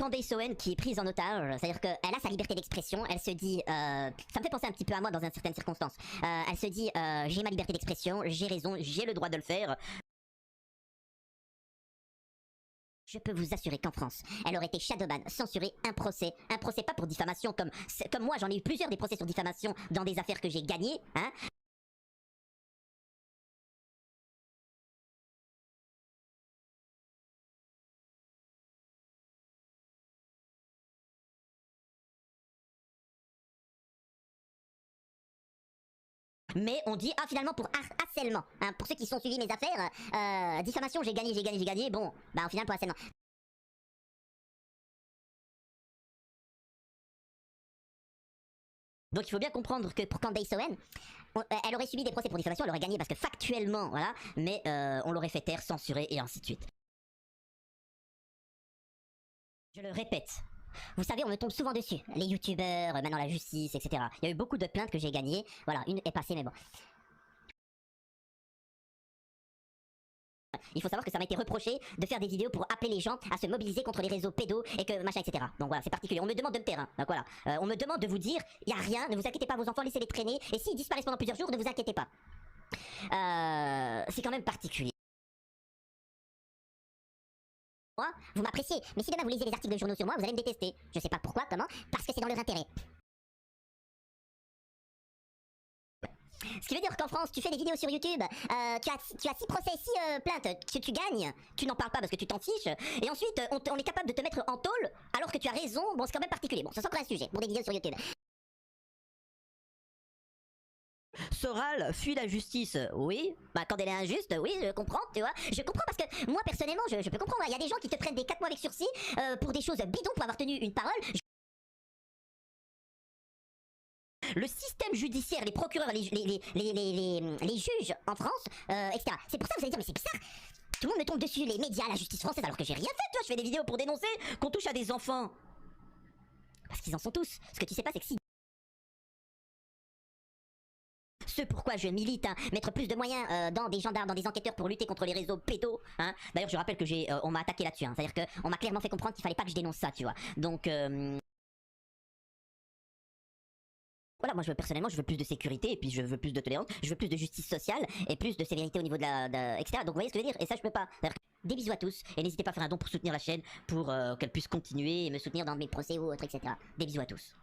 Candace Owen qui est prise en otage, c'est-à-dire qu'elle a sa liberté d'expression, elle se dit, ça me fait penser un petit peu à moi dans certaines circonstances, elle se dit, j'ai ma liberté d'expression, j'ai raison, j'ai le droit de le faire. Je peux vous assurer qu'en France, elle aurait été shadowban, censurée, un procès pas pour diffamation comme moi, j'en ai eu plusieurs des procès sur diffamation dans des affaires que j'ai gagnées, hein. Mais on dit, ah finalement pour harcèlement, hein, pour ceux qui sont suivis mes affaires, diffamation j'ai gagné, bon, bah au final pour harcèlement. Donc il faut bien comprendre que pour Candace Owen, elle aurait subi des procès pour diffamation, elle aurait gagné parce que factuellement, voilà, mais on l'aurait fait taire, censuré et ainsi de suite. Je le répète, vous savez, on me tombe souvent dessus, les youtubeurs, maintenant la justice, etc. Il y a eu beaucoup de plaintes que j'ai gagnées, voilà, une est passée mais bon. Il faut savoir que ça m'a été reproché de faire des vidéos pour appeler les gens à se mobiliser contre les réseaux pédos et que machin, etc. Donc voilà, c'est particulier. On me demande de me taire, hein. Donc voilà, on me demande de vous dire, il y a rien, ne vous inquiétez pas, vos enfants, laissez-les traîner. Et s'ils disparaissent pendant plusieurs jours, ne vous inquiétez pas. C'est quand même particulier. Moi, vous m'appréciez, mais si demain vous lisez les articles de journaux sur moi, vous allez me détester. Je sais pas pourquoi, comment, parce que c'est dans leur intérêt. Ce qui veut dire qu'en France, tu fais des vidéos sur YouTube, tu as 6 procès, 6 plaintes que tu gagnes, tu n'en parles pas parce que tu t'en fiches, et ensuite on est capable de te mettre en tôle alors que tu as raison, bon c'est quand même particulier, bon c'est encore un sujet pour des vidéos sur YouTube. Soral fuit la justice, oui, bah quand elle est injuste, oui, je comprends, tu vois, je comprends parce que moi personnellement, je peux comprendre, il y a des gens qui te prennent des 4 mois avec sursis pour des choses bidons pour avoir tenu une parole. Le système judiciaire, les procureurs, les juges en France, etc. C'est pour ça que vous allez dire, mais c'est bizarre. Tout le monde me tombe dessus, les médias, la justice française, alors que j'ai rien fait, tu vois, je fais des vidéos pour dénoncer qu'on touche à des enfants. Parce qu'ils en sont tous. Ce que tu sais pas, c'est que si... Ce pourquoi je milite, hein, mettre plus de moyens dans des gendarmes, dans des enquêteurs pour lutter contre les réseaux pédos, hein. D'ailleurs, je rappelle que on m'a attaqué là-dessus, hein. C'est-à-dire qu'on m'a clairement fait comprendre qu'il fallait pas que je dénonce ça, tu vois. Donc... Voilà, moi personnellement je veux plus de sécurité et puis je veux plus de tolérance, je veux plus de justice sociale et plus de sévérité au niveau de etc. Donc vous voyez ce que je veux dire, et ça je peux pas. Des bisous à tous et n'hésitez pas à faire un don pour soutenir la chaîne pour qu'elle puisse continuer et me soutenir dans mes procès ou autres, etc. Des bisous à tous.